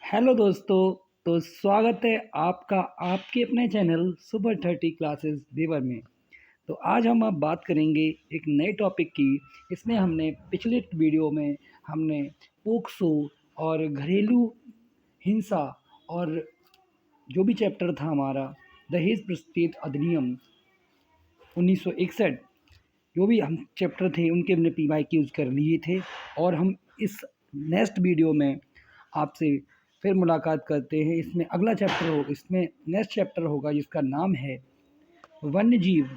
Hello दोस्तों। तो स्वागत है आपका आपके अपने चैनल सुपर 30 क्लासेस देवर में। तो आज हम अब बात करेंगे एक नए टॉपिक की। इसमें हमने पिछले वीडियो में हमने पोक्सो और घरेलू हिंसा और जो भी चैप्टर था हमारा दहेज प्रस्ताव अधिनियम 1961, जो भी हम चैप्टर थे उनके हमने पी वाई क्यूज़ कर लिए थे। और हम इस नेक्स्ट वीडियो में आपसे फिर मुलाकात करते हैं। इसमें नेक्स्ट चैप्टर होगा जिसका नाम है वन्य जीव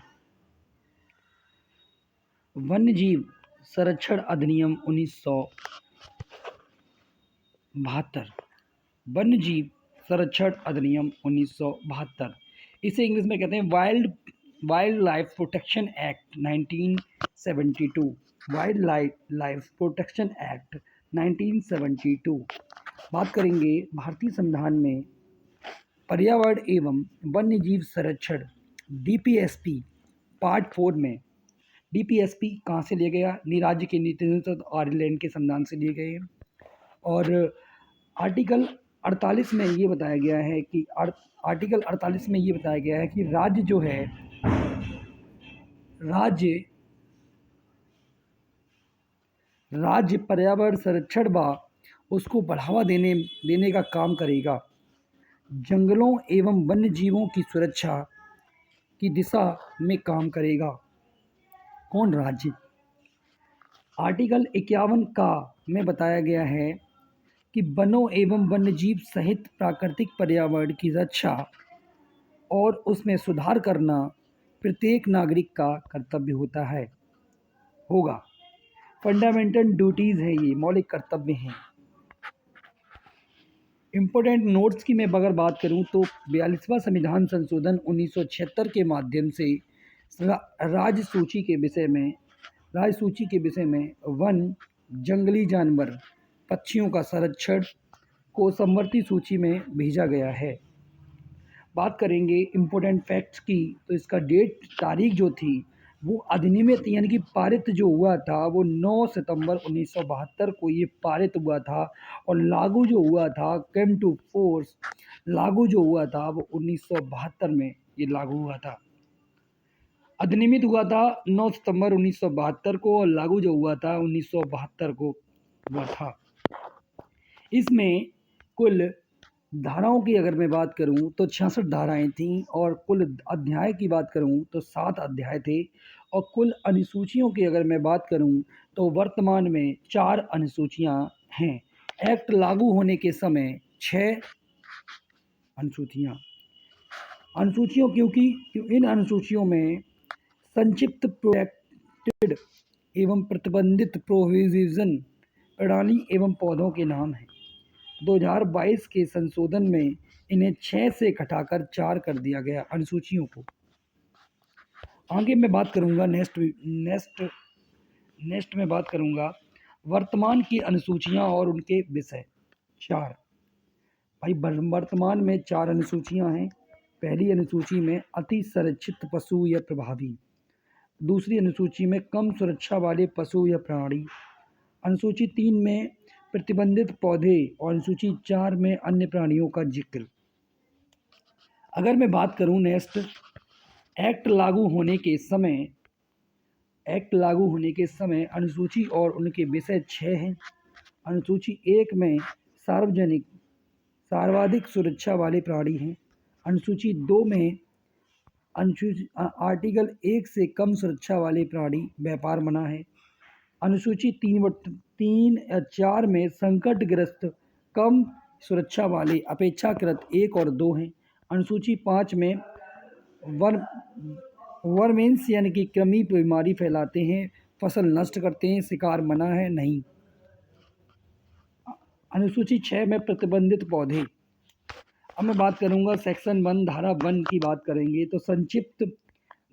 वन्य जीव संरक्षण अधिनियम 1972। वन्य जीव संरक्षण अधिनियम 1972, इसे इंग्लिश में कहते हैं wild life protection act 1972। Wild life protection act 1972। बात करेंगे भारतीय संविधान में पर्यावरण एवं वन्य जीव संरक्षण डीपीएसपी पार्ट 4 में। डीपीएसपी कहाँ से लिए गया? नीराज्य के नीति आयरलैंड के संविधान से लिए गए। और आर्टिकल 48 में ये बताया गया है कि राज्य जो है राज्य पर्यावरण संरक्षण व उसको बढ़ावा देने का काम करेगा। जंगलों एवं वन्य जीवों की सुरक्षा की दिशा में काम करेगा। कौन? राज्य। आर्टिकल 51 का में बताया गया है कि वनों एवं वन्यजीव सहित प्राकृतिक पर्यावरण की रक्षा और उसमें सुधार करना प्रत्येक नागरिक का कर्तव्य होगा। फंडामेंटल ड्यूटीज़ है, ये मौलिक कर्तव्य हैं। इम्पोर्टेंट नोट्स की मैं अगर बात करूं तो 42वां संविधान संशोधन 1976 के माध्यम से राज्य सूची के विषय में वन, जंगली जानवर, पक्षियों का संरक्षण को समवर्ती सूची में भेजा गया है। बात करेंगे इम्पोर्टेंट फैक्ट्स की, तो इसका तारीख जो थी वो अधिनियमित यानी कि पारित जो हुआ था वो 9 सितंबर 1972 को ये पारित हुआ था। और लागू जो हुआ था वो 1972 में ये लागू हुआ था। अधिनियमित हुआ था 9 सितंबर 1972 को और लागू जो हुआ था 1972 को हुआ था। इसमें कुल धाराओं की अगर मैं बात करूं तो 66 धाराएं थीं और कुल अध्याय की बात करूं तो 7 अध्याय थे। और कुल अनुसूचियों की अगर मैं बात करूं तो वर्तमान में 4 अनुसूचियां हैं। एक्ट लागू होने के समय 6 अनुसूचियों क्योंकि इन अनुसूचियों में संक्षिप्त प्रोटेक्टेड एवं प्रतिबंधित प्रोविजन प्रणाली एवं पौधों के नाम हैं। 2022 के संशोधन में इन्हें 6 से घटाकर 4 कर दिया गया अनुसूचियों को। आगे मैं बात करूंगा नेक्स्ट में बात करूंगा वर्तमान की अनुसूचियां और उनके विषय। 4 भाई वर्तमान में 4 अनुसूचियां हैं। पहली अनुसूची में अति संरक्षित पशु या प्रभावी, दूसरी अनुसूची में कम सुरक्षा वाले पशु या प्राणी, अनुसूची 3 में प्रतिबंधित पौधे और अनुसूची 4 में अन्य प्राणियों का जिक्र। अगर मैं बात करूं नेक्स्ट एक्ट लागू होने के समय अनुसूची और उनके विषय 6 हैं। अनुसूची 1 में सर्वाधिक सुरक्षा वाले प्राणी हैं। अनुसूची 2 में आर्टिकल 1 से कम सुरक्षा वाले प्राणी व्यापार मना है। अनुसूची 3 या 4 में संकटग्रस्त कम सुरक्षा वाले अपेक्षाकृत 1 और 2 हैं। अनुसूची 5 में वर्मेंस यानी कि कृमि बीमारी फैलाते हैं, फसल नष्ट करते हैं, शिकार मना है नहीं। अनुसूची 6 में प्रतिबंधित पौधे। अब मैं बात करूंगा सेक्शन 1 धारा 1 की बात करेंगे तो संक्षिप्त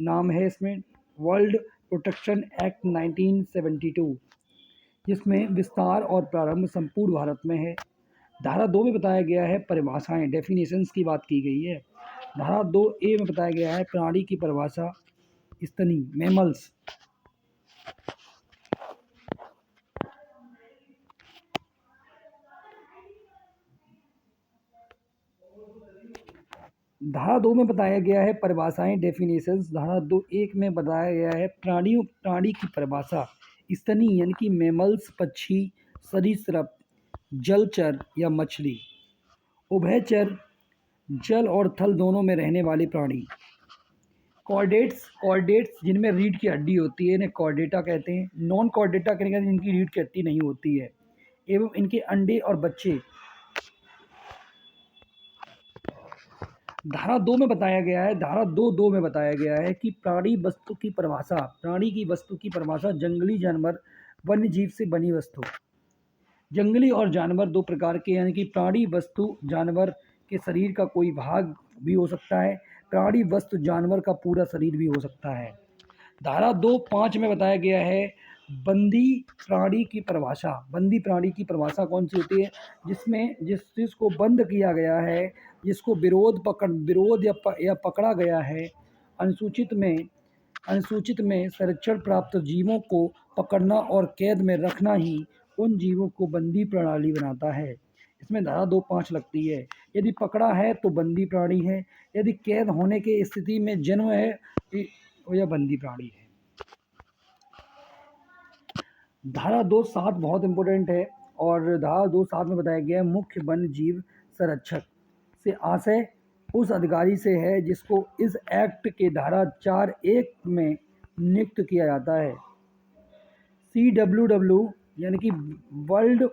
नाम है इसमें वर्ल्ड प्रोटेक्शन एक्ट 1972, जिसमें विस्तार और प्रारंभ संपूर्ण भारत में है। धारा 2 में बताया गया है परिभाषाएं, डेफिनेशंस की बात की गई है। धारा 2A में बताया गया है प्राणी की परिभाषा, स्तनी मैमल्स। धारा 2 में बताया गया है परिभाषाएं, डेफिनेशंस। धारा 2(1) में बताया गया है प्राणी की परिभाषा। स्तनी यानी कि मैमल्स, पक्षी, सरीसृप, जलचर या मछली। उभयचर, जल और थल दोनों में रहने वाले प्राणी। कॉर्डेट्स जिनमें रीढ़ की हड्डी होती है, इन्हें कॉर्डेटा कहते हैं। नॉन कॉर्डेटा कहने का जिनकी रीढ़ की हड्डी नहीं होती है, एवं इनके अंडे और बच्चे। धारा 2 में बताया गया है, धारा 2(2) में बताया गया है कि प्राणी की वस्तु की परिभाषा जंगली जानवर, वन्य जीव से बनी वस्तु। जंगली और जानवर दो प्रकार के, यानी कि प्राणी वस्तु जानवर के शरीर का कोई भाग भी हो सकता है, प्राणी वस्तु जानवर का पूरा शरीर भी हो सकता है। धारा 2(5) में बताया गया है बंदी प्राणी की परिभाषा। बंदी प्राणी की परिभाषा कौन सी होती है? जिसको बंद किया गया है, जिसको विरोध या पकड़ा गया है। अनुसूचित में संरक्षण प्राप्त जीवों को पकड़ना और कैद में रखना ही उन जीवों को बंदी प्राणी बनाता है। इसमें धारा 2(5) लगती है। यदि पकड़ा है तो बंदी प्राणी है, यदि कैद होने की स्थिति में जन्म है तो यह बंदी प्राणी है। धारा 2(7) बहुत इंपॉर्टेंट है, और धारा 2(7) में बताया गया है मुख्य वन्य जीव संरक्षक से आशय उस अधिकारी से है जिसको इस एक्ट के धारा 4(1) में नियुक्त किया जाता है। CWW यानी कि वर्ल्ड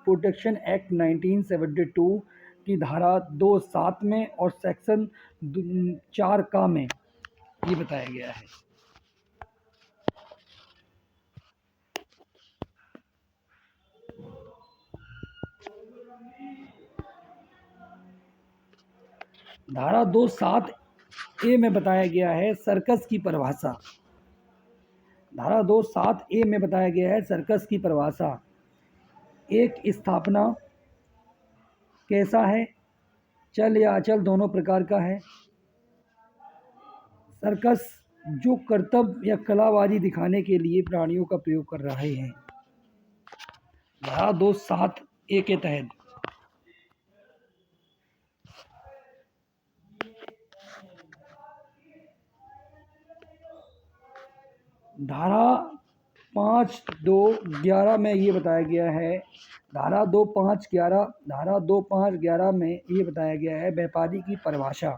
प्रोटेक्शन एक्ट 1972 की धारा 2(7) में और सेक्शन 4(का) में ये बताया गया है। धारा 2(7)(a) में बताया गया है सर्कस की परिभाषा। धारा 2(7)(a) में बताया गया है सर्कस की परिभाषा। एक स्थापना कैसा है? चल या अचल दोनों प्रकार का है। सर्कस जो करतब या कलाबाजी दिखाने के लिए प्राणियों का प्रयोग कर रहे हैं। धारा 2(7)(a) के तहत धारा 5(2)(11) में ये बताया गया है। धारा 2(5)(11) में ये बताया गया है व्यापारी की परिभाषा।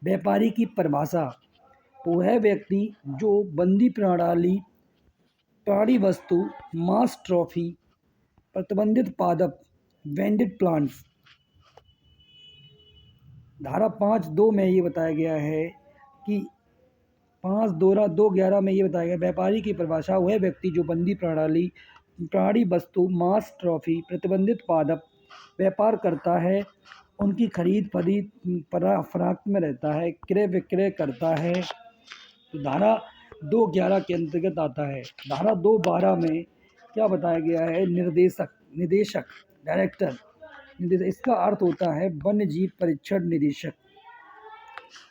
व्यापारी की परिभाषा वह व्यक्ति जो बंदी प्राणी वस्तु, मांस, ट्रॉफी, प्रतिबंधित पादप, वेंडेड प्लांट्स। धारा 5(2) में ये बताया गया है कि 5(2)(11) में ये बताया गया व्यापारी की परिभाषा वह व्यक्ति जो बंदी प्राणी वस्तु, मांस, ट्रॉफी, प्रतिबंधित पादप व्यापार करता है, उनकी खरीद फरोख्त में रहता है, क्रय विक्रय करता है, तो धारा 2(11) के अंतर्गत आता है। धारा 2(12) में क्या बताया गया है? निदेशक, डायरेक्टर। इसका अर्थ होता है वन्य जीव परीक्षण निदेशक।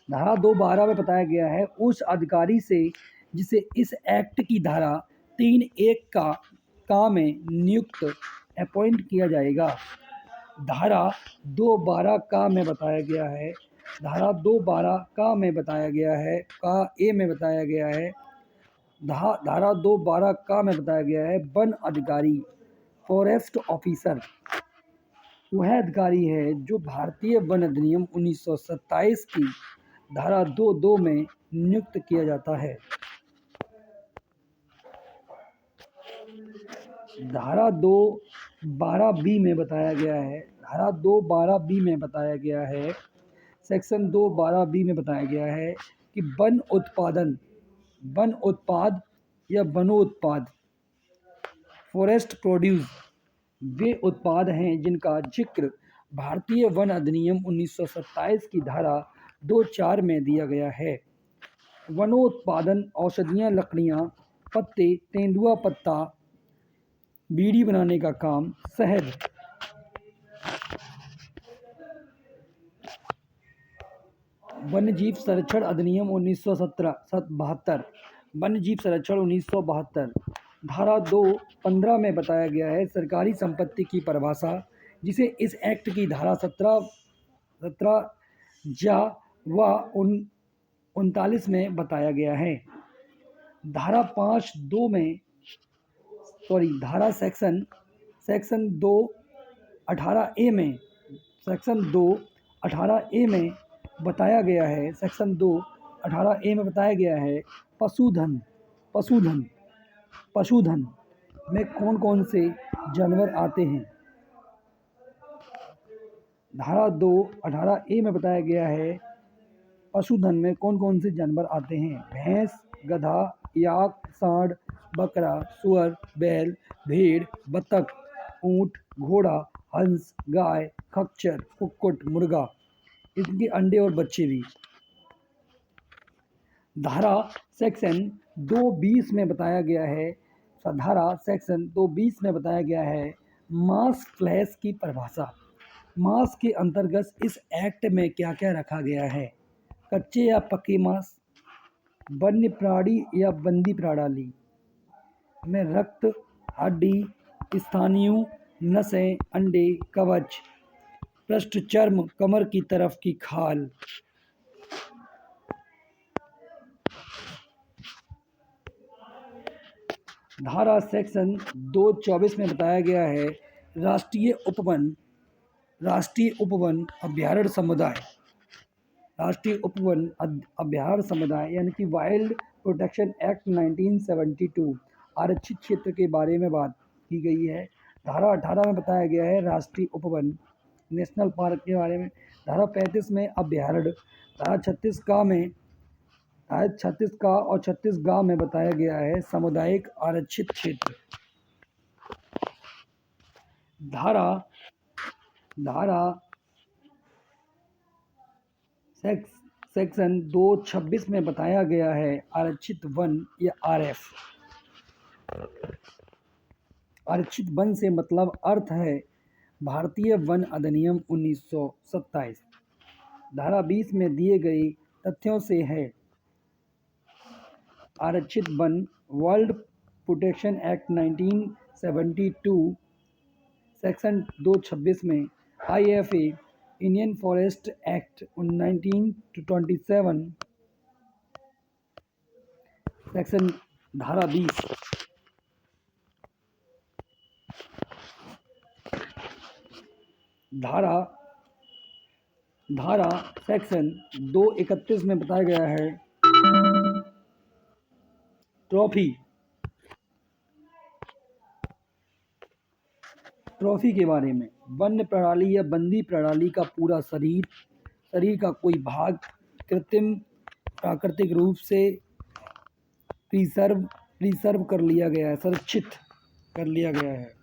धारा 2(12) में बताया गया है उस अधिकारी से जिसे इस एक्ट की धारा 3(1) का में नियुक्त अपॉइंट किया जाएगा। धारा 2(12) का में बताया गया है, धारा 2(12) का में बताया गया है, का ए में बताया गया है, धारा 2(12) का में बताया गया है वन अधिकारी, फॉरेस्ट ऑफिसर वह अधिकारी है जो भारतीय वन अधिनियम 1927 की धारा 2(2) में नियुक्त किया जाता है। धारा 2(12)(b) में बताया गया है, धारा 2(12)(b) में बताया गया है, सेक्शन 2(12)(b) में बताया गया है कि वन उत्पाद या वनोत्पाद, फॉरेस्ट प्रोड्यूस, वे उत्पाद हैं जिनका जिक्र भारतीय वन अधिनियम 1927 की धारा 2(4) में दिया गया है। वनोत्पादन औषधियाँ, लकड़ियाँ, पत्ते, तेंदुआ पत्ता, बीड़ी बनाने का काम, शहद। वन्यजीव संरक्षण अधिनियम 1972। वन्यजीव संरक्षण 1972 धारा 2(15) में बताया गया है सरकारी संपत्ति की परिभाषा, जिसे इस एक्ट की धारा 17 जा व 39 में बताया गया है। धारा 5(2) में धारा सेक्शन 2 18A में सेक्शन 2 18A में बताया गया है। सेक्शन 2 18A में बताया गया है पशुधन पशुधन पशुधन में कौन कौन से जानवर आते हैं। धारा 2 18A में बताया गया है पशुधन में कौन कौन से जानवर आते हैं। भैंस, गधा, याक, सांड, बकरा, सुअर, बैल, भेड़, बतख, ऊंट, घोड़ा, हंस, गाय, खच्चर, कुक्कुट, मुर्गा, इनके अंडे और बच्चे भी। धारा सेक्शन 220 में बताया गया है धारा सेक्शन 220 में बताया गया है मांस फ्लैश की परिभाषा। मांस के अंतर्गत इस एक्ट में क्या क्या रखा गया है। कच्चे या पके मांस, वन्य प्राणी या बंदी प्रणाली में रक्त, हड्डी, स्थानीय नसें, अंडे, कवच, पृष्ठ चर्म, कमर की तरफ की खाल। धारा सेक्शन 224 में बताया गया है राष्ट्रीय उपवन अभ्यारण्य समुदाय। राष्ट्रीय उपवन अभ्यारण्य समुदाय यानी कि वाइल्ड प्रोटेक्शन एक्ट 1972 आरक्षित क्षेत्र के बारे में बात की गई है। धारा 18 में बताया गया है राष्ट्रीय उपवन नेशनल पार्क के बारे में। धारा 35 में अभ्यारण्य। धारा 36 का और 36 में बताया गया है सामुदायिक आरक्षित क्षेत्र। धारा सेक्शन 226 में बताया गया है आरक्षित वन या RF। आरक्षित वन से मतलब अर्थ है भारतीय वन अधिनियम 1927। धारा 20 में दिए गए तथ्यों से है आरक्षित one world protection act 1972 section 226 में IFA Indian forest act 1927 section धारा 20 धारा सेक्शन 231 में बताया गया है ट्रॉफी के बारे में। वन्य प्रणाली या बंदी प्रणाली का पूरा शरीर का कोई भाग प्राकृतिक रूप से प्रिजर्व कर लिया गया है, संरक्षित कर लिया गया है।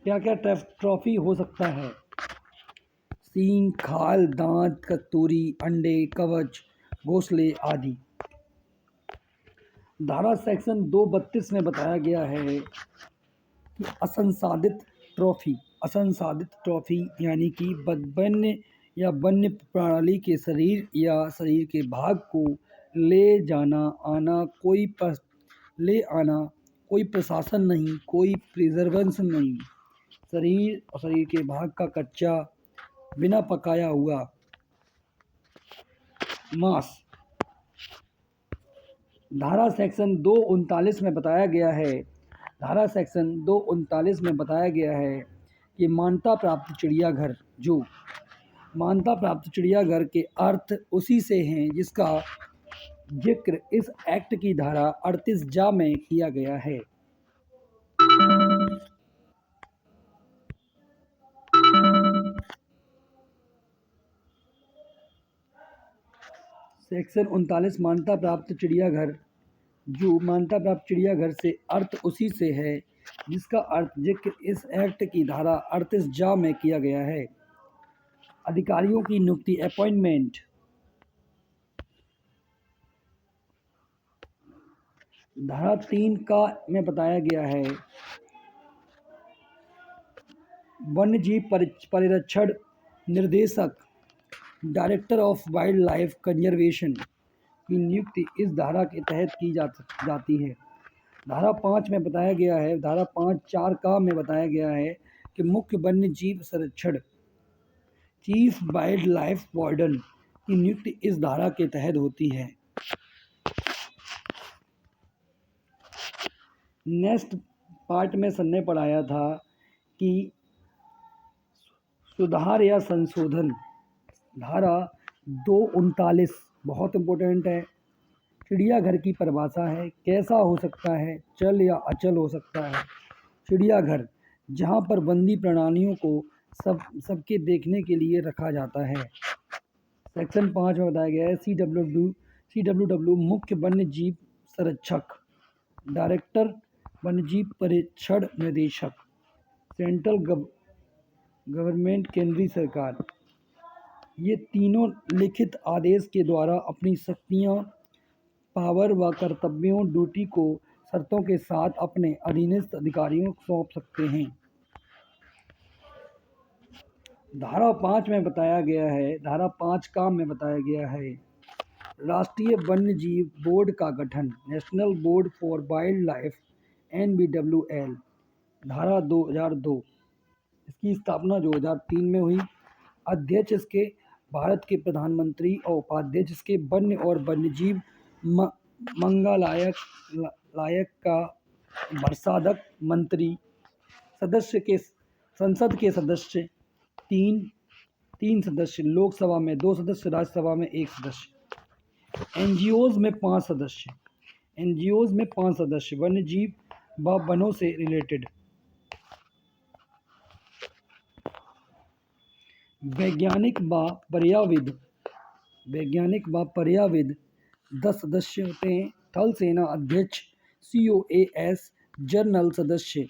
क्या क्या ट्रॉफी हो सकता है। सींग, खाल, दांत, कस्तूरी, अंडे, कवच, घोंसले आदि। धारा सेक्शन 232 में बताया गया है कि असंसाधित ट्रॉफी यानी कि वन्य या वन्य प्रणाली के शरीर या शरीर के भाग को ले आना कोई प्रशासन नहीं, कोई प्रिजर्वेशन नहीं। शरीर के भाग का कच्चा बिना पकाया हुआ मांस। धारा सेक्शन 239 में बताया गया है कि मान्यता प्राप्त चिड़ियाघर मान्यता प्राप्त चिड़ियाघर के अर्थ उसी से हैं जिसका जिक्र इस एक्ट की धारा 38 में किया गया है। सेक्शन 39 मान्यता प्राप्त चिड़ियाघर से अर्थ उसी से है जिसका अर्थ जिक्र इस एक्ट की धारा 38 में किया गया है। अधिकारियों की नियुक्ति अपॉइंटमेंट। धारा 3 में बताया गया है वन्यजीव परिरक्षण निर्देशक director of wild life conservation की नियुक्ति इस धारा के तहत की जाती है। धारा 5 में बताया गया है, धारा 5(4) का में बताया गया है कि मुख्य वन्य जीव संरक्षण चीफ वाइल्ड लाइफ वार्डन की नियुक्ति इस धारा के तहत होती है। नेक्स्ट पार्ट में सर ने पढ़ाया था कि सुधार या संशोधन, धारा 239 बहुत इम्पोर्टेंट है। चिड़ियाघर की परिभाषा है, कैसा हो सकता है, चल या अचल हो सकता है। चिड़ियाघर जहाँ पर बंदी प्राणियों को सबके देखने के लिए रखा जाता है। सेक्शन 5 में बताया गया है CWW मुख्य वन्य जीव संरक्षक, डायरेक्टर वन्यजीव परिक्षण निदेशक, सेंट्रल गवर्नमेंट केंद्रीय सरकार, ये तीनों लिखित आदेश के द्वारा अपनी शक्तियाँ, पावर व कर्तव्यों ड्यूटी को शर्तों के साथ अपने अधीनस्थ अधिकारियों को सौंप सकते हैं। धारा 5 में बताया गया है, धारा 5 का में बताया गया है राष्ट्रीय वन्य जीव बोर्ड का गठन, national board for wild life NBWL, धारा 2002, इसकी स्थापना 2003 में हुई। अध्यक्ष इसके भारत के प्रधानमंत्री और उपाध्यक्ष इसके वन्य और वन्यजीव मंगलायक का वर्षाधक मंत्री, सदस्य के संसद के सदस्य तीन सदस्य, लोकसभा में 2 सदस्य, राज्यसभा में 1 सदस्य। एनजीओज में 5 सदस्य, वन्यजीव व वनों से रिलेटेड। वैज्ञानिक व पर्याविद 10 सदस्य होते हैं। थल सेना अध्यक्ष COAS जनरल सदस्य,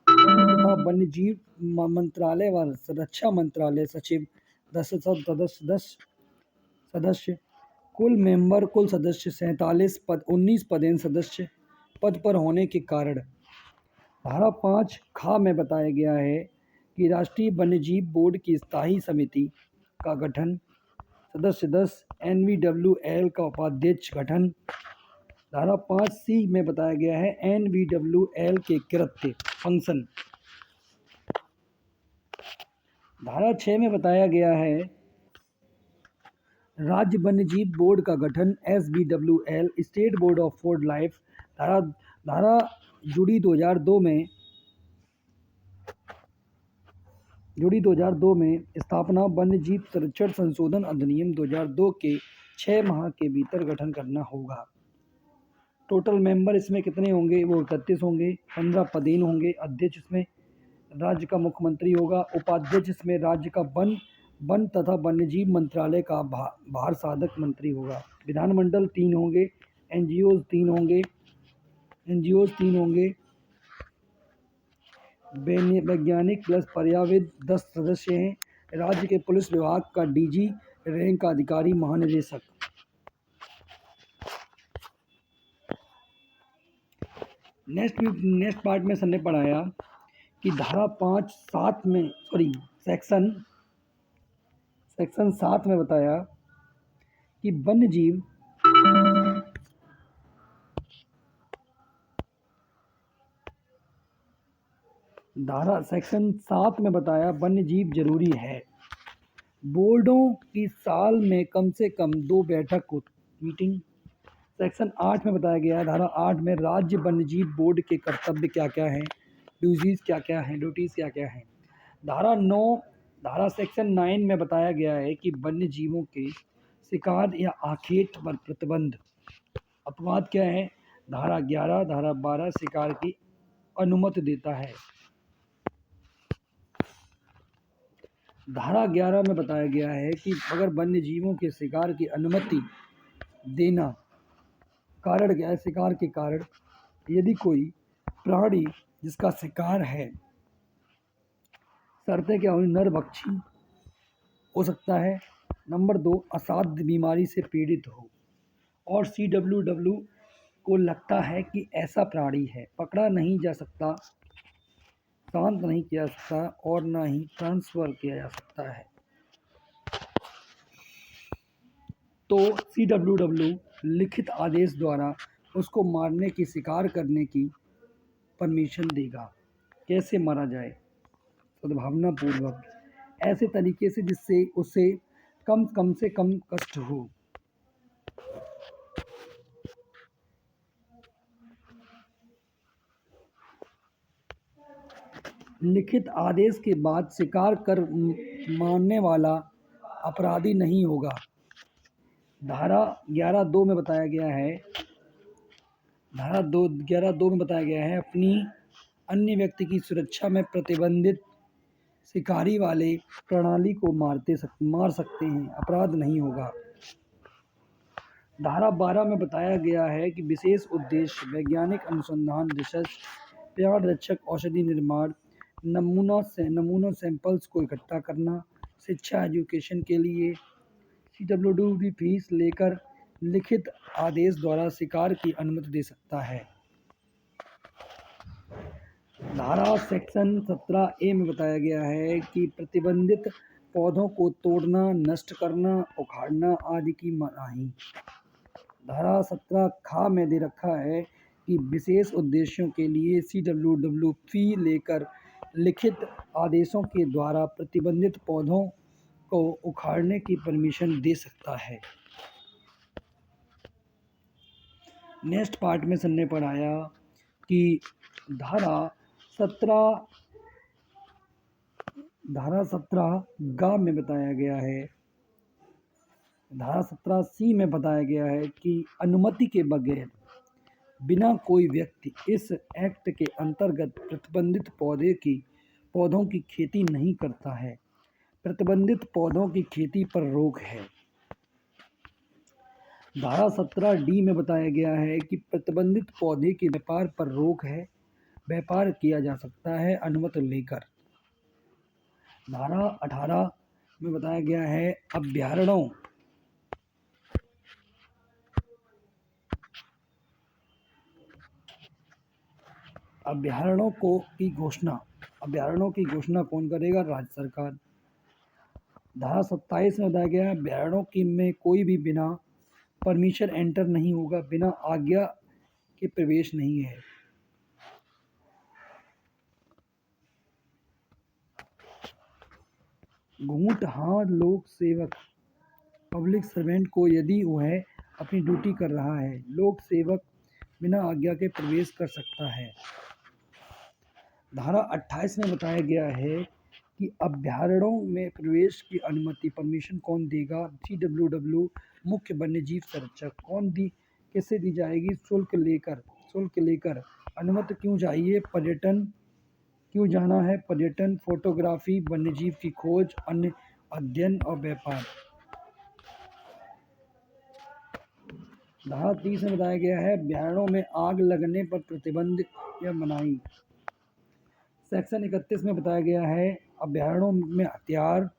तथा वन्यजीव मंत्रालय व रक्षा मंत्रालय सचिव 10 सदस्य। कुल सदस्य 47 पद, 19 पदेन सदस्य पद पर होने के कारण। धारा 5 खा में बताया गया है कि राष्ट्रीय वन्यजीव बोर्ड की स्थायी समिति का गठन, सदस्य 10, NBWL का उपाध्यक्ष गठन। धारा 5C में बताया गया है NBWL के कृत्य फंक्शन। धारा 6 में बताया गया है राज्य वन्यजीव बोर्ड का गठन, SBWL, state board of wild life. धारा जुड़ी 2002 में स्थापना वन्यजीव संरक्षण संशोधन अधिनियम 2002 के 6 माह के भीतर गठन करना होगा। टोटल मेंबर इसमें कितने होंगे, वो 31 होंगे। 15 पदेन होंगे। अध्यक्ष इसमें राज्य का मुख्यमंत्री होगा। उपाध्यक्ष इसमें राज्य का वन तथा वन्यजीव मंत्रालय का भार साधक मंत्री होगा। विधानमंडल 3 होंगे। एनजीओज 3 होंगे। वैज्ञानिक प्लस पर्यावरण 10 सदस्य हैं। राज्य के पुलिस विभाग का DG रैंक का अधिकारी महानिदेशक। नेक्स्ट पार्ट में सर ने पढ़ाया कि धारा 7 में सेक्शन 7 में बताया कि वन्यजीव सेक्शन 7 में बताया वन्यजीव जरूरी है। बोर्डों की साल में कम से कम 2 बैठक मीटिंग। सेक्शन 8 में बताया गया है, धारा 8 में राज्य वन्यजीव बोर्ड के कर्तव्य क्या क्या हैं, ड्यूटीज़ क्या क्या हैं। धारा सेक्शन 9 में बताया गया है कि वन्य जीवों के शिकार या आखेट पर प्रतिबंध। अपवाद क्या है, धारा 11, धारा 12 शिकार की अनुमति देता है। धारा 11 में बताया गया है कि अगर वन्य जीवों के शिकार की अनुमति देना, कारण क्या है, शिकार के कारण यदि कोई प्राणी जिसका शिकार है, शर्तें क्या होंगी, नरभक्षी हो सकता है, नंबर 2 असाध्य बीमारी से पीड़ित हो, और CWW को लगता है कि ऐसा प्राणी है, पकड़ा नहीं जा सकता, शांत नहीं किया जा सकता और ना ही ट्रांसफर किया जा सकता है, तो CWW लिखित आदेश द्वारा उसको मारने की, शिकार करने की परमिशन देगा। कैसे मारा जाए? सद्भावनापूर्वक, ऐसे तरीके से जिससे उसे कम से कम कष्ट हो। लिखित आदेश के बाद स्वीकार कर मानने वाला अपराधी नहीं होगा। धारा 11(2) में बताया गया है, धारा 11(2) में बताया गया है, अपनी अन्य व्यक्ति की सुरक्षा में प्रतिबंधित शिकारी वाले प्रणाली को मार सकते हैं, अपराध नहीं होगा। धारा 12 में बताया गया है कि विशेष उद्देश्य वैज्ञानिक अनुसंधान, रिसर्च, प्राण रक्षक औषधि निर्माण, नमूनों सैंपल्स को इकट्ठा करना, शिक्षा एजुकेशन के लिए CWD फीस लेकर लिखित आदेश द्वारा शिकार की अनुमति दे सकता है। धारा सेक्शन 17A में बताया गया है कि प्रतिबंधित पौधों को तोड़ना, नष्ट करना, उखाड़ना आदि की मनाही। धारा 17 खा में दे रखा है कि विशेष उद्देश्यों के लिए CWD फी लेकर लिखित आदेशों के द्वारा प्रतिबंधित पौधों को उखाड़ने की परमिशन दे सकता है। नेक्स्ट पार्ट में सर ने पढ़ाया कि धारा 17 गा में बताया गया है, धारा 17C में बताया गया है कि अनुमति के बगैर बिना कोई व्यक्ति इस एक्ट के अंतर्गत प्रतिबंधित पौधों की खेती नहीं करता है। प्रतिबंधित पौधों की खेती पर रोक है। धारा 17D में बताया गया है कि प्रतिबंधित पौधे के व्यापार पर रोक है, व्यापार किया जा सकता है अनुमति लेकर। धारा 18 में बताया गया है अभ्यारण्यों की घोषणा कौन करेगा? राज्य सरकार। धारा 27 में बताया गया है अभ्यारण्यों की में कोई भी बिना परमिशन एंटर नहीं होगा, बिना आज्ञा के प्रवेश नहीं है। घूंट हाँ लोक सेवक पब्लिक सर्वेंट को यदि वह अपनी ड्यूटी कर रहा है, लोक सेवक बिना आज्ञा के प्रवेश कर सकता है। धारा 28 में बताया गया है कि अभ्यारण्यों में प्रवेश की अनुमति परमिशन कौन देगा? CWD मुख्य वन्यजीव संरक्षक। कैसे दी जाएगी? शुल्क लेकर। अनुमति क्यों चाहिए? पर्यटन क्यों जाना है? पर्यटन, फोटोग्राफी, वन्यजीव की खोज, अन्य अध्ययन और व्यापार। धारा 30 में बताया गया है अभ्यारण्यों में आग लगने पर प्रतिबंध या मनाही। सेक्शन 31 में बताया गया है अभ्यारण्यों में हथियार,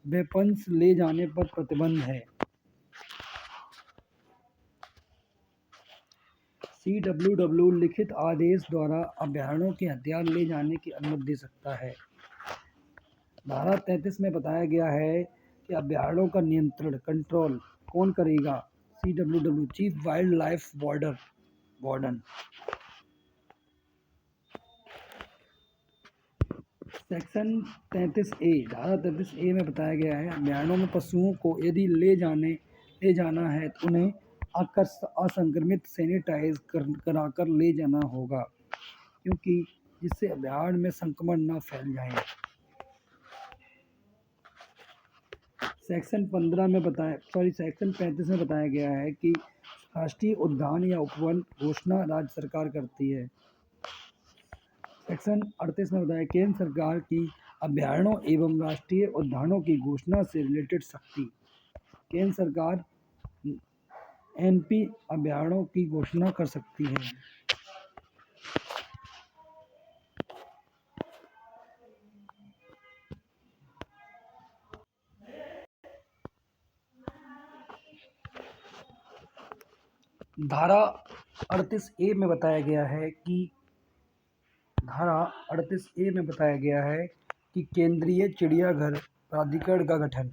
वेपन्स ले जाने पर प्रतिबंध है। CWD लिखित आदेश द्वारा अभ्यारण्यों के हथियार ले जाने की अनुमति दे सकता है। धारा 33 में बताया गया है कि अभ्यारण्यों का नियंत्रण कंट्रोल कौन करेगा? CWD chief wild life warden. Section 33A, धारा 33A में बताया गया है अभ्यारण्यों में पशुओं को यदि ले जाना है तो उन्हें असंक्रमित सैनिटाइज कराकर ले जाना होगा, क्योंकि जिससे अभ्यारण्य में संक्रमण न फैल जाए। सेक्शन 35 में बताया गया है कि राष्ट्रीय उद्यान या उपवन घोषणा राज्य सरकार करती है। सेक्शन 38 में बताया केंद्र सरकार की अभ्यारण्यों एवं राष्ट्रीय उद्यानों की घोषणा से रिलेटेड शक्ति। केंद्र सरकार NP अभ्यारण्यों की घोषणा कर सकती है। धारा 38A में बताया गया है कि केंद्रीय चिड़ियाघर प्राधिकरण का गठन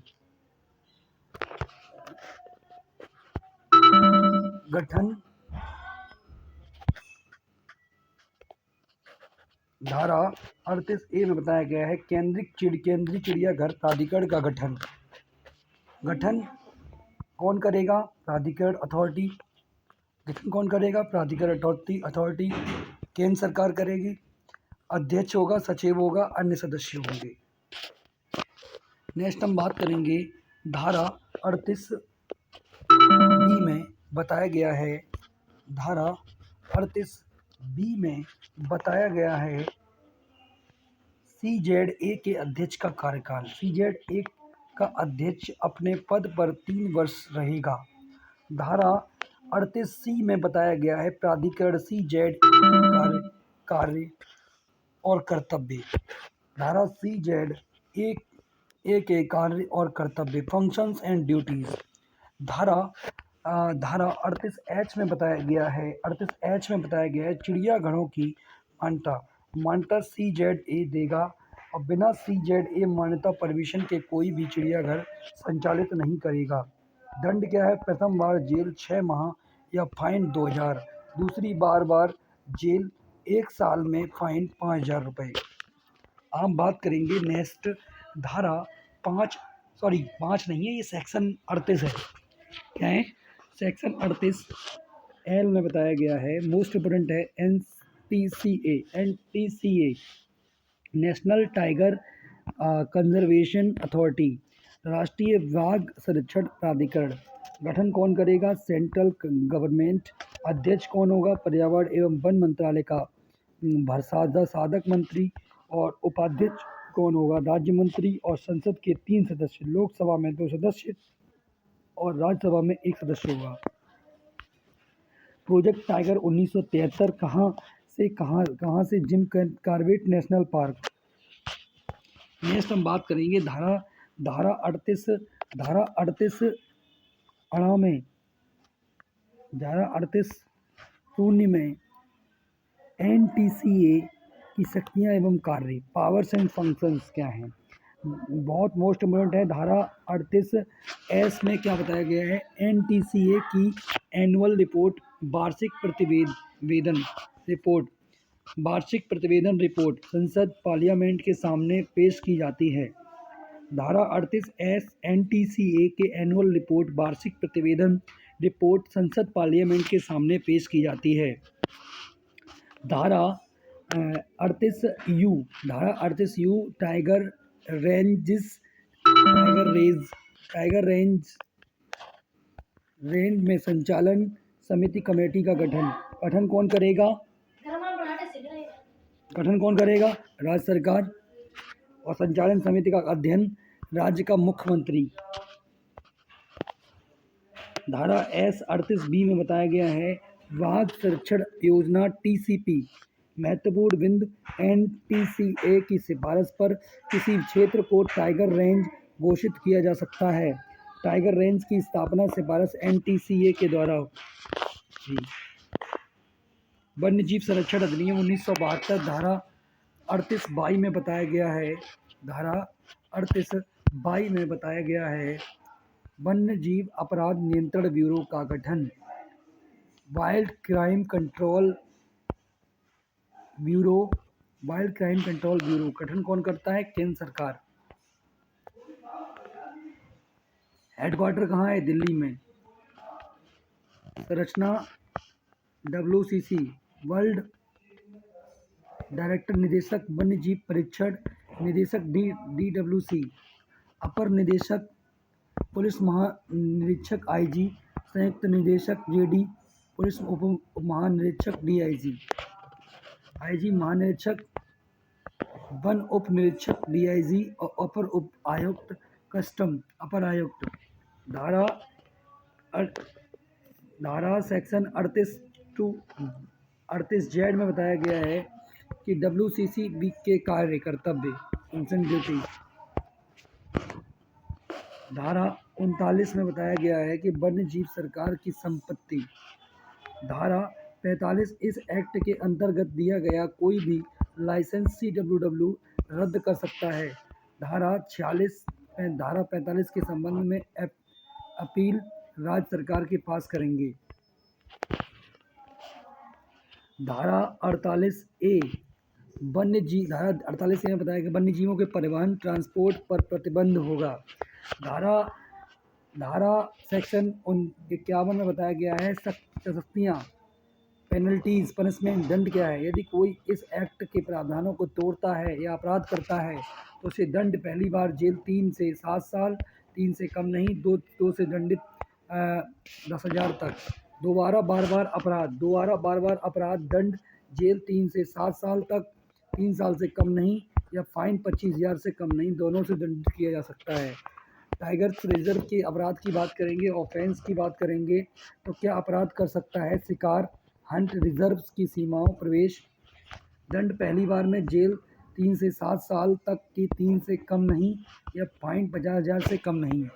धारा 38A में बताया गया है केंद्रीय चिड़ियाघर प्राधिकरण का गठन कौन करेगा? प्राधिकरण अथॉरिटी। गठन कौन करेगा? प्राधिकरण अथॉरिटी। केंद्र सरकार करेगी। अध्यक्ष होगा, सचिव होगा, अन्य सदस्य होंगे। नेक्स्ट हम बात करेंगे धारा 38B में बताया गया है, धारा 38B में बताया गया है CZA के अध्यक्ष का कार्यकाल। CZA का अध्यक्ष अपने पद पर 3 वर्ष रहेगा। धारा 38C में बताया गया है प्राधिकरण CZA के कार्य और कर्तव्य। धारा CZA के कार्य और कर्तव्य, फंक्शंस एंड ड्यूटीज। धारा 38H में बताया गया है चिड़ियाघरों की मान्यता CZA देगा और बिना CZA मान्यता परमिशन के कोई भी चिड़ियाघर संचालित नहीं करेगा। दंड क्या है? प्रथम बार जेल 6 माह या फाइन 2000, दूसरी बार जेल 1 साल में फाइन 5000 रुपये। हम बात करेंगे नेक्स्ट धारा 5 नहीं है, ये सेक्शन 38 है। क्या है? सेक्शन 38L में बताया गया है, मोस्ट इम्पोर्टेंट है, NTCA national tiger conservation authority, राष्ट्रीय बाघ संरक्षण प्राधिकरण। गठन कौन करेगा? Central government. अध्यक्ष कौन होगा? पर्यावरण एवं वन मंत्रालय का साधक मंत्री। और उपाध्यक्ष कौन होगा? राज्य मंत्री। और संसद के 3 सदस्य, लोकसभा में 2 सदस्य और राज्यसभा में 1 सदस्य होगा। प्रोजेक्ट टाइगर 1973 कहाँ से? Jim Corbett national park. Next हम बात करेंगे धारा 38 शून्य में NTCA की शक्तियाँ एवं कार्य, पावर्स एंड फंक्शंस क्या हैं? बहुत मोस्ट इम्पोर्टेंट है। धारा 38S में क्या बताया गया है? NTCA की एनुअल रिपोर्ट, वार्षिक प्रतिवेदन रिपोर्ट संसद पार्लियामेंट के सामने पेश की जाती है। धारा 38S NTCA के एनुअल रिपोर्ट, वार्षिक प्रतिवेदन रिपोर्ट संसद पार्लियामेंट के सामने पेश की जाती है। धारा 38U टाइगर रेंज में संचालन समिति कमेटी का गठन कौन करेगा? राज्य सरकार। और संचालन समिति का अध्ययन राज्य का मुख्यमंत्री। धारा S 38B में बताया गया है बाघ संरक्षण योजना TCP, महत्वपूर्ण बिंदु NTCA की सिफारिश पर किसी क्षेत्र को टाइगर रेंज घोषित किया जा सकता है। टाइगर रेंज की स्थापना सिफारिश NTCA के द्वारा। वन्य जीव संरक्षण अधिनियम 1972 धारा 38(22) में बताया गया है, धारा 38(22) में बताया गया है वन्य जीव अपराध नियंत्रण ब्यूरो का गठन। वाइल्ड क्राइम कंट्रोल ब्यूरो गठन कौन करता है? केंद्र सरकार। हेडक्वार्टर कहाँ है? दिल्ली में। संरचना WCC, वर्ल्ड डायरेक्टर निदेशक वन्य जीव परीक्षण निदेशक DWC, अपर निदेशक पुलिस महानिरीक्षक IG, संयुक्त निदेशक JD, पुलिस उप महानिरीक्षक DIG, IG महानिरीक्षक, वन उप निरीक्षक DIG और अपर उप आयुक्त कस्टम अपर आयुक्त। धारा सेक्शन 38Z में बताया गया है कि WCC के कार्य कर्तव्य, फंक्शन, ड्यूटी। धारा 39 में बताया गया है कि वन्य जीव सरकार की संपत्ति। धारा 45 इस एक्ट के अंतर्गत दिया गया कोई भी लाइसेंस CWW रद्द कर सकता है। धारा 45 के संबंध में अपील राज्य सरकार के पास करेंगे। धारा 48A वन्य जीव धारा 48 में बताया कि वन्य जीवों के परिवहन ट्रांसपोर्ट पर प्रतिबंध होगा। धारा धारा सेक्शन 51 में बताया गया है सख्तियाँ, पेनल्टीज, पनिशमेंट, दंड क्या है। यदि कोई इस एक्ट के प्रावधानों को तोड़ता है या अपराध करता है तो उसे दंड पहली बार जेल 3 से 7 साल, 3 से कम नहीं, 2 से दंडित 10,000 तक। दोबारा बार बार अपराध दंड जेल 3 से 7 साल तक, 3 साल से कम नहीं, या फाइन 25,000 से कम नहीं, दोनों से दंडित किया जा सकता है। टाइगर्स रिजर्व के अपराध की बात करेंगे, ऑफेंस की बात करेंगे तो क्या अपराध कर सकता है। शिकार, हंट रिजर्व की सीमाओं प्रवेश, दंड पहली बार में जेल 3 से 7 साल तक की, 3 से कम नहीं, या फाइन 50,000 से कम नहीं।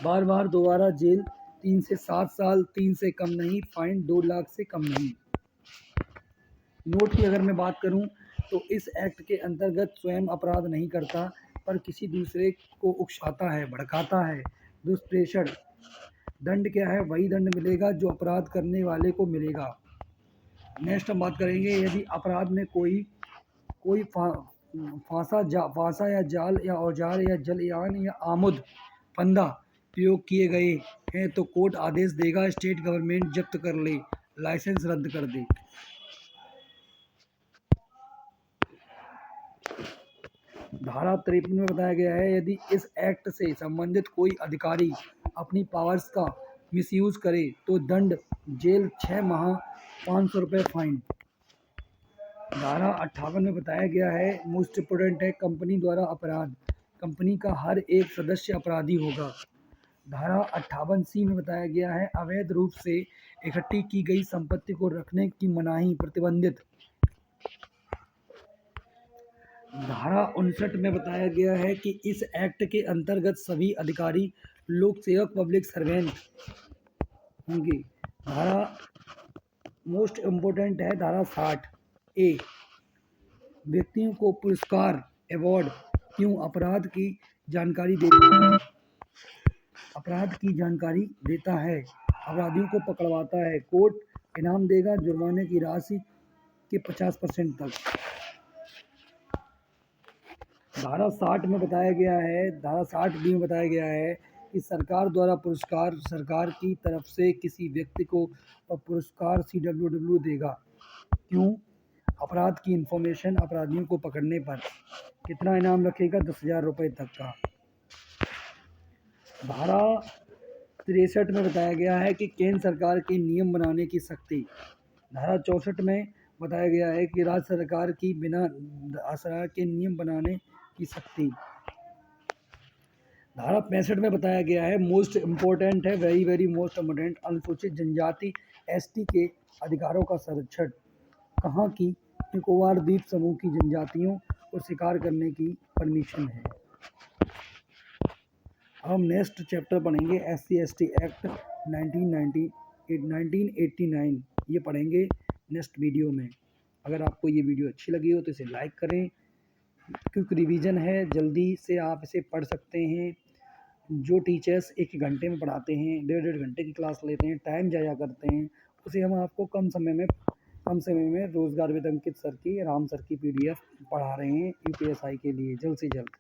बार दोबारा जेल 3 से 7 साल, 3 से कम नहीं, फाइन 2 लाख से कम नहीं। नोट की अगर मैं बात करूं तो इस एक्ट के अंतर्गत स्वयं अपराध नहीं करता पर किसी दूसरे को उकसाता है, भड़काता है। दुष्प्रेषण, दंड क्या है, वही दंड मिलेगा जो अपराध करने वाले को मिलेगा। नेक्स्ट हम बात करेंगे, यदि अपराध में कोई फांसा या जाल या औजार या जलयान या आमुद फंदा प्रयोग किए गए हैं तो कोर्ट आदेश देगा, स्टेट गवर्नमेंट जब्त कर ले, लाइसेंस रद्द कर दे। धारा 53 में बताया गया है, यदि इस एक्ट से संबंधित कोई अधिकारी अपनी पावर्स का मिसयूज करे तो दंड जेल 6 माह, 500 रुपये फाइन। धारा 58 में बताया गया है, मोस्ट इम्पोर्टेंट है, कंपनी द्वारा अपराध, कंपनी का हर एक सदस्य अपराधी होगा। धारा 58C में बताया गया है, अवैध रूप से इकट्ठी की गई संपत्ति को रखने की मनाही, प्रतिबंधित। धारा 59 में बताया गया है कि इस एक्ट के अंतर्गत सभी अधिकारी लोक सेवक, पब्लिक सर्वेंट होंगे। धारा मोस्ट इम्पोर्टेंट है, धारा 60A, व्यक्तियों को पुरस्कार, अवार्ड क्यों, अपराध की जानकारी देता है, अपराधियों को पकड़वाता है, कोर्ट इनाम देगा, जुर्माने की राशि के 50% तक। धारा 60 में बताया गया है, धारा 60B में बताया गया है कि सरकार द्वारा पुरस्कार, सरकार की तरफ से किसी व्यक्ति को पुरस्कार CWW देगा। क्यों, अपराध की इंफॉर्मेशन, अपराधियों को पकड़ने पर कितना इनाम रखेगा, 10,000 रुपये तक का। धारा 63 में बताया गया है कि केंद्र सरकार के नियम बनाने की शक्ति। धारा 64 में बताया गया है कि राज्य सरकार की बिना सरकार के नियम बनाने की शक्ति। धारा 65 में बताया गया है, मोस्ट इम्पोर्टेंट है, वेरी मोस्ट इम्पोर्टेंट, अनुसूचित जनजाति ST के अधिकारों का संरक्षण। कहाँ की, निकोबार द्वीप समूह की जनजातियों को शिकार करने की परमिशन है। हम नेक्स्ट चैप्टर पढ़ेंगे SC/ST एक्ट 1989, ये पढ़ेंगे नेक्स्ट वीडियो में। अगर आपको ये वीडियो अच्छी लगी हो तो इसे लाइक करें, क्विक रिवीजन है, जल्दी से आप इसे पढ़ सकते हैं। जो टीचर्स 1 घंटे में पढ़ाते हैं, 1.5 घंटे की क्लास लेते हैं, टाइम ज़ाया करते हैं, उसे हम आपको कम समय में रोजगार विद अंकित सर की, राम सर की PDF पढ़ा रहे हैं UPSI के लिए, जल्द से जल्द।